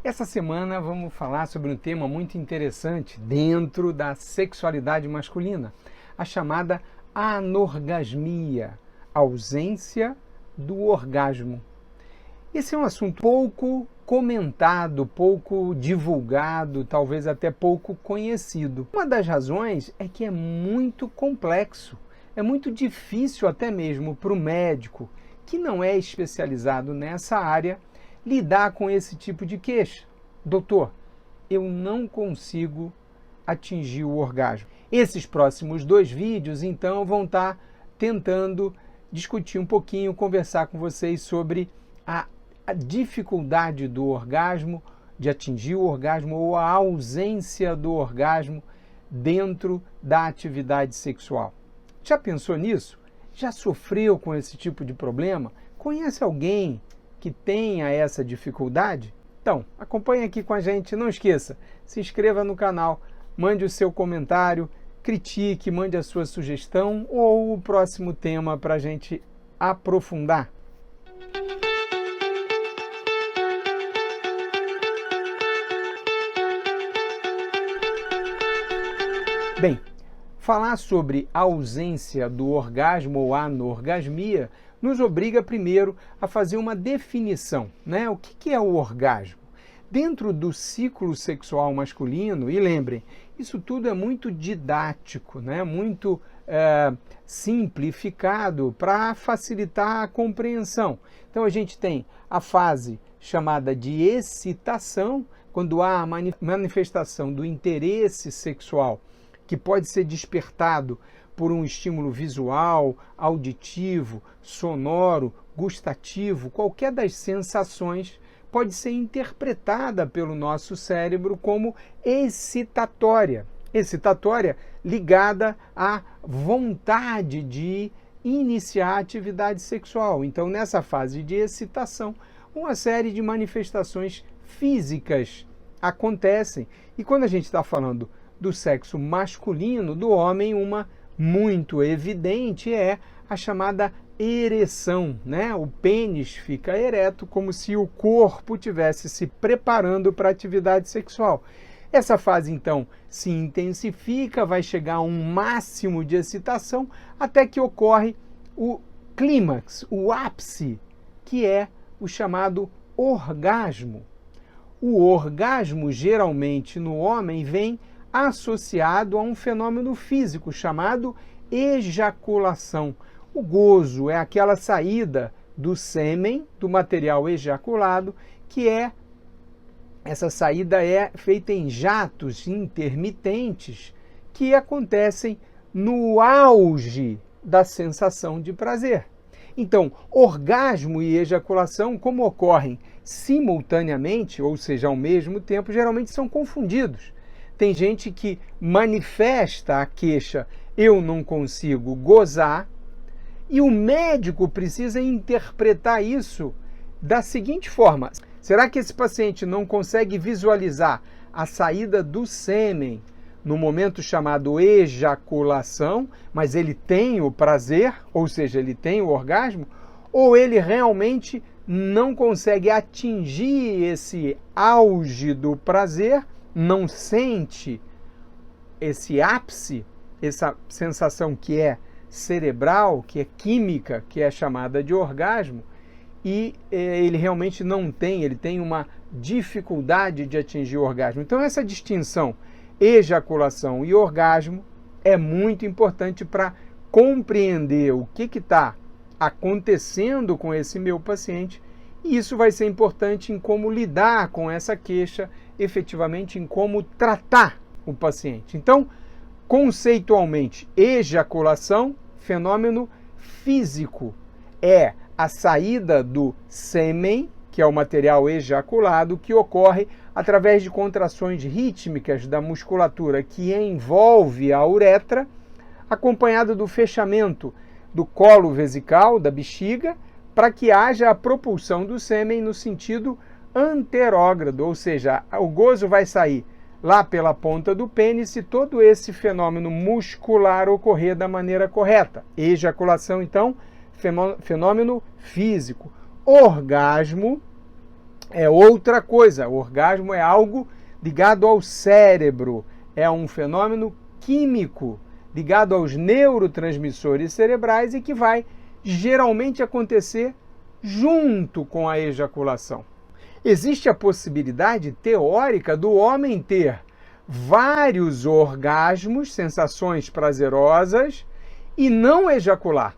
Essa semana vamos falar sobre um tema muito interessante dentro da sexualidade masculina, a chamada anorgasmia, ausência do orgasmo. Esse é um assunto pouco comentado, pouco divulgado, talvez até pouco conhecido. Uma das razões é que é muito complexo, é muito difícil até mesmo para o médico, que não é especializado nessa área, lidar com esse tipo de queixa. Doutor, eu não consigo atingir o orgasmo. Esses próximos 2 vídeos, então, vão estar tentando discutir um pouquinho, conversar com vocês sobre a dificuldade do orgasmo, de atingir o orgasmo ou a ausência do orgasmo dentro da atividade sexual. Já pensou nisso? Já sofreu com esse tipo de problema? Conhece alguém que tenha essa dificuldade? Então, acompanhe aqui com a gente, não esqueça, se inscreva no canal, mande o seu comentário, critique, mande a sua sugestão ou o próximo tema para a gente aprofundar. Bem, falar sobre a ausência do orgasmo ou anorgasmia nos obriga primeiro a fazer uma definição, né? O que é o orgasmo? Dentro do ciclo sexual masculino, e lembrem, isso tudo é muito didático, né? Muito simplificado para facilitar a compreensão. Então a gente tem a fase chamada de excitação, quando há a manifestação do interesse sexual, que pode ser despertado por um estímulo visual, auditivo, sonoro, gustativo, qualquer das sensações pode ser interpretada pelo nosso cérebro como excitatória. Excitatória ligada à vontade de iniciar a atividade sexual. Então, nessa fase de excitação, uma série de manifestações físicas acontecem. E quando a gente está falando do sexo masculino, do homem, uma muito evidente é a chamada ereção, né? O pênis fica ereto, como se o corpo estivesse se preparando para a atividade sexual. Essa fase, então, se intensifica, vai chegar a um máximo de excitação, até que ocorre o clímax, o ápice, que é o chamado orgasmo. O orgasmo, geralmente, no homem, vem associado a um fenômeno físico chamado ejaculação. O gozo é aquela saída do sêmen, do material ejaculado, que essa saída é feita em jatos intermitentes que acontecem no auge da sensação de prazer. Então, orgasmo e ejaculação, como ocorrem simultaneamente, ou seja, ao mesmo tempo, geralmente são confundidos. Tem gente que manifesta a queixa, eu não consigo gozar, e o médico precisa interpretar isso da seguinte forma: será que esse paciente não consegue visualizar a saída do sêmen no momento chamado ejaculação, mas ele tem o prazer, ou seja, ele tem o orgasmo, ou ele realmente não consegue atingir esse auge do prazer, não sente esse ápice, essa sensação que é cerebral, que é química, que é chamada de orgasmo, e ele realmente não tem, ele tem uma dificuldade de atingir o orgasmo. Então essa distinção ejaculação e orgasmo é muito importante para compreender o que está acontecendo com esse meu paciente, e isso vai ser importante em como lidar com essa queixa, efetivamente em como tratar o paciente. Então, conceitualmente, ejaculação, fenômeno físico, é a saída do sêmen, que é o material ejaculado, que ocorre através de contrações rítmicas da musculatura que envolve a uretra, acompanhado do fechamento do colo vesical, da bexiga, para que haja a propulsão do sêmen no sentido anterógrado, ou seja, o gozo vai sair lá pela ponta do pênis se todo esse fenômeno muscular ocorrer da maneira correta. Ejaculação, então, fenômeno físico. Orgasmo é outra coisa. O orgasmo é algo ligado ao cérebro, é um fenômeno químico ligado aos neurotransmissores cerebrais e que vai geralmente acontecer junto com a ejaculação. Existe a possibilidade teórica do homem ter vários orgasmos, sensações prazerosas, e não ejacular.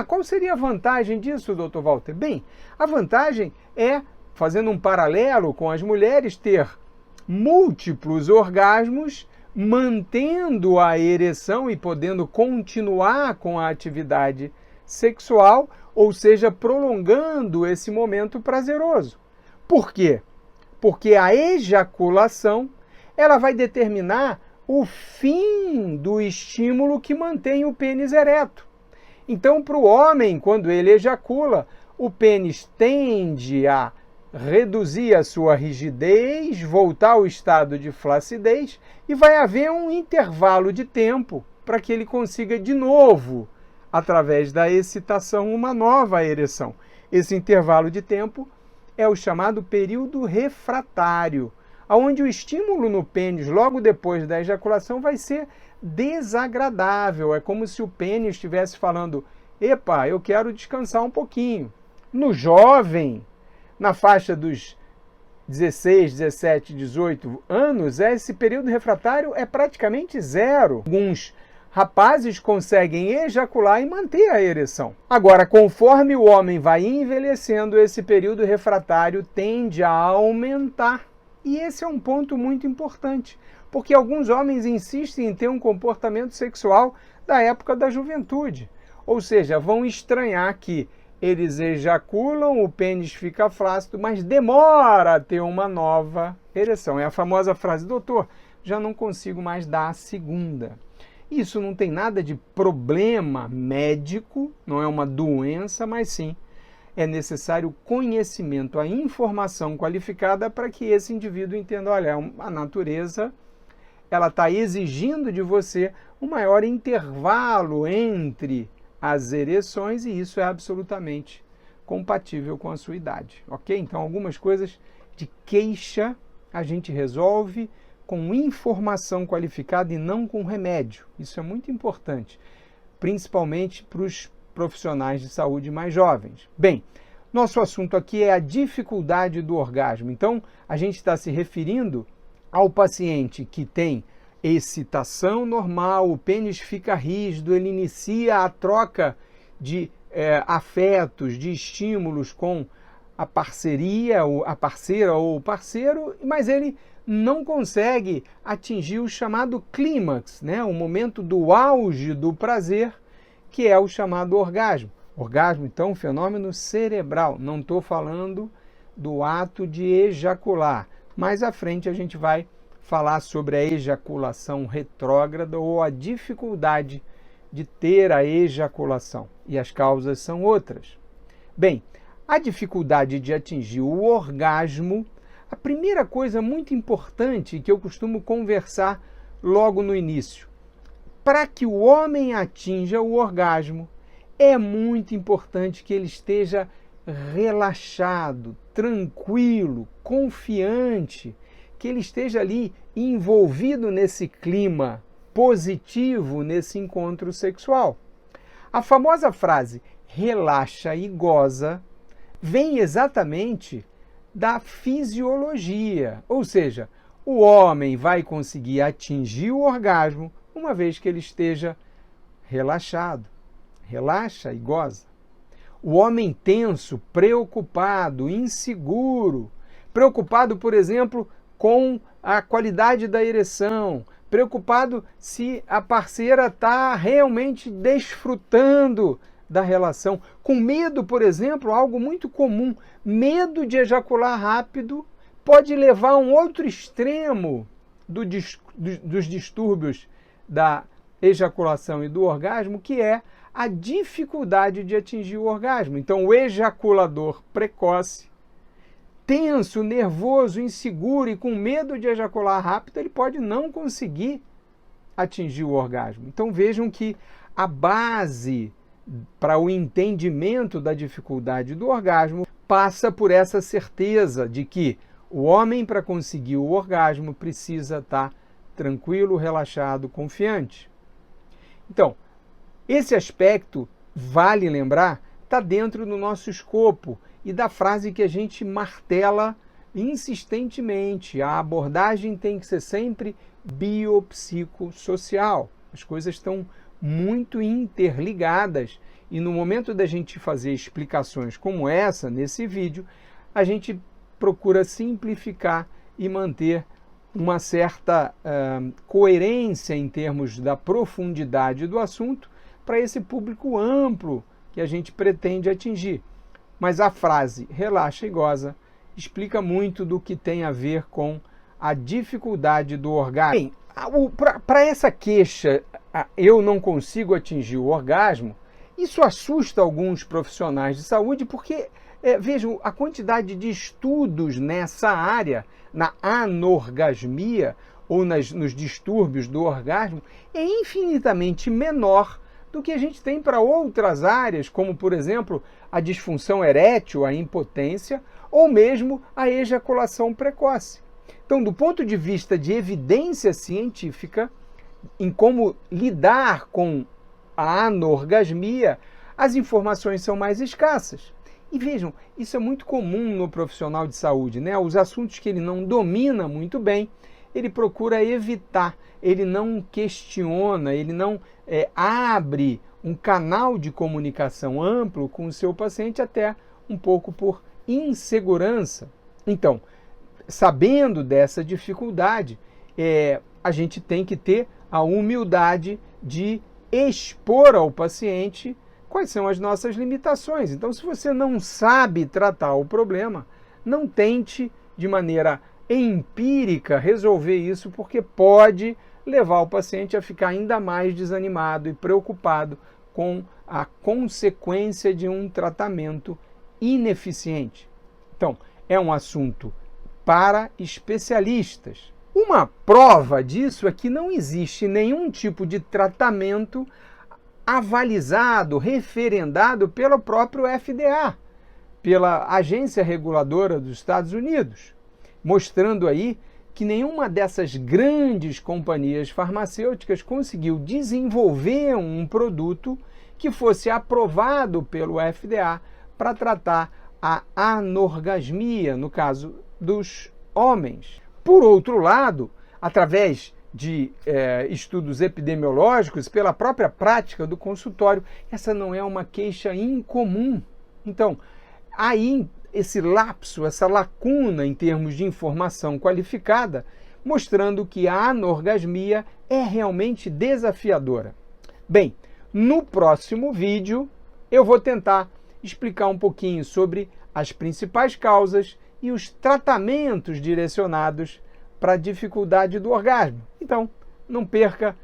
Qual seria a vantagem disso, Dr. Walter? Bem, a vantagem é, fazendo um paralelo com as mulheres, ter múltiplos orgasmos, mantendo a ereção e podendo continuar com a atividade sexual, ou seja, prolongando esse momento prazeroso. Por quê? Porque a ejaculação ela vai determinar o fim do estímulo que mantém o pênis ereto. Então, para o homem, quando ele ejacula, o pênis tende a reduzir a sua rigidez, voltar ao estado de flacidez e vai haver um intervalo de tempo para que ele consiga de novo, através da excitação, uma nova ereção. Esse intervalo de tempo é o chamado período refratário, onde o estímulo no pênis logo depois da ejaculação vai ser desagradável. É como se o pênis estivesse falando: epa, eu quero descansar um pouquinho. No jovem, na faixa dos 16, 17, 18 anos, esse período refratário é praticamente zero. Alguns rapazes conseguem ejacular e manter a ereção. Agora, conforme o homem vai envelhecendo, esse período refratário tende a aumentar. E esse é um ponto muito importante, porque alguns homens insistem em ter um comportamento sexual da época da juventude. Ou seja, vão estranhar que eles ejaculam, o pênis fica flácido, mas demora a ter uma nova ereção. É a famosa frase: doutor, já não consigo mais dar a segunda. Isso não tem nada de problema médico, não é uma doença, mas sim é necessário conhecimento, a informação qualificada para que esse indivíduo entenda: olha, a natureza ela está exigindo de você um maior intervalo entre as ereções e isso é absolutamente compatível com a sua idade, ok? Então, algumas coisas de queixa a gente resolve com informação qualificada e não com remédio. Isso é muito importante, principalmente para os profissionais de saúde mais jovens. Bem, nosso assunto aqui é a dificuldade do orgasmo. Então, a gente está se referindo ao paciente que tem excitação normal, o pênis fica rígido, ele inicia a troca de afetos, de estímulos com a parceria, a parceira ou o parceiro, mas ele não consegue atingir o chamado clímax, né? O momento do auge do prazer, que é o chamado orgasmo. Orgasmo, então, um fenômeno cerebral. Não estou falando do ato de ejacular. Mais à frente a gente vai falar sobre a ejaculação retrógrada ou a dificuldade de ter a ejaculação. E as causas são outras. Bem, a dificuldade de atingir o orgasmo, a primeira coisa muito importante que eu costumo conversar logo no início, para que o homem atinja o orgasmo, é muito importante que ele esteja relaxado, tranquilo, confiante, que ele esteja ali envolvido nesse clima positivo, nesse encontro sexual. A famosa frase relaxa e goza vem exatamente da fisiologia, ou seja, o homem vai conseguir atingir o orgasmo uma vez que ele esteja relaxado. Relaxa e goza. O homem tenso, preocupado, inseguro, preocupado, por exemplo, com a qualidade da ereção, preocupado se a parceira está realmente desfrutando da relação, com medo, por exemplo, algo muito comum, medo de ejacular rápido pode levar a um outro extremo dos distúrbios da ejaculação e do orgasmo, que é a dificuldade de atingir o orgasmo. Então, o ejaculador precoce, tenso, nervoso, inseguro e com medo de ejacular rápido, ele pode não conseguir atingir o orgasmo. Então, vejam que a base para o entendimento da dificuldade do orgasmo passa por essa certeza de que o homem, para conseguir o orgasmo, precisa estar tranquilo, relaxado, confiante. Então, esse aspecto, vale lembrar, está dentro do nosso escopo e da frase que a gente martela insistentemente. A abordagem tem que ser sempre biopsicossocial. As coisas estão muito interligadas e no momento da gente fazer explicações como essa, nesse vídeo, a gente procura simplificar e manter uma certa coerência em termos da profundidade do assunto para esse público amplo que a gente pretende atingir. Mas a frase relaxa e goza explica muito do que tem a ver com a dificuldade do orgasmo. Bem, para essa queixa, eu não consigo atingir o orgasmo, isso assusta alguns profissionais de saúde porque, vejam, a quantidade de estudos nessa área, na anorgasmia ou nos distúrbios do orgasmo, é infinitamente menor do que a gente tem para outras áreas, como, por exemplo, a disfunção erétil, a impotência, ou mesmo a ejaculação precoce. Então, do ponto de vista de evidência científica, em como lidar com a anorgasmia, as informações são mais escassas. E vejam, isso é muito comum no profissional de saúde, né? Os assuntos que ele não domina muito bem, ele procura evitar, ele não questiona, ele não abre um canal de comunicação amplo com o seu paciente, até um pouco por insegurança. Então, sabendo dessa dificuldade, a gente tem que ter a humildade de expor ao paciente quais são as nossas limitações. Então, se você não sabe tratar o problema, não tente de maneira empírica resolver isso, porque pode levar o paciente a ficar ainda mais desanimado e preocupado com a consequência de um tratamento ineficiente. Então, é um assunto para especialistas. Uma prova disso é que não existe nenhum tipo de tratamento avalizado, referendado pelo próprio FDA, pela Agência Reguladora dos Estados Unidos, mostrando aí que nenhuma dessas grandes companhias farmacêuticas conseguiu desenvolver um produto que fosse aprovado pelo FDA para tratar a anorgasmia, no caso dos homens. Por outro lado, através de estudos epidemiológicos, pela própria prática do consultório, essa não é uma queixa incomum. Então, aí esse lapso, essa lacuna em termos de informação qualificada, mostrando que a anorgasmia é realmente desafiadora. Bem, no próximo vídeo eu vou tentar explicar um pouquinho sobre as principais causas e os tratamentos direcionados para a dificuldade do orgasmo. Então, não perca,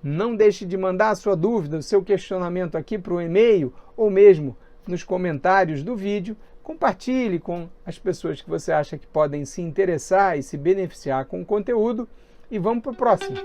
não deixe de mandar a sua dúvida, o seu questionamento aqui para o e-mail ou mesmo nos comentários do vídeo. Compartilhe com as pessoas que você acha que podem se interessar e se beneficiar com o conteúdo. E vamos para o próximo.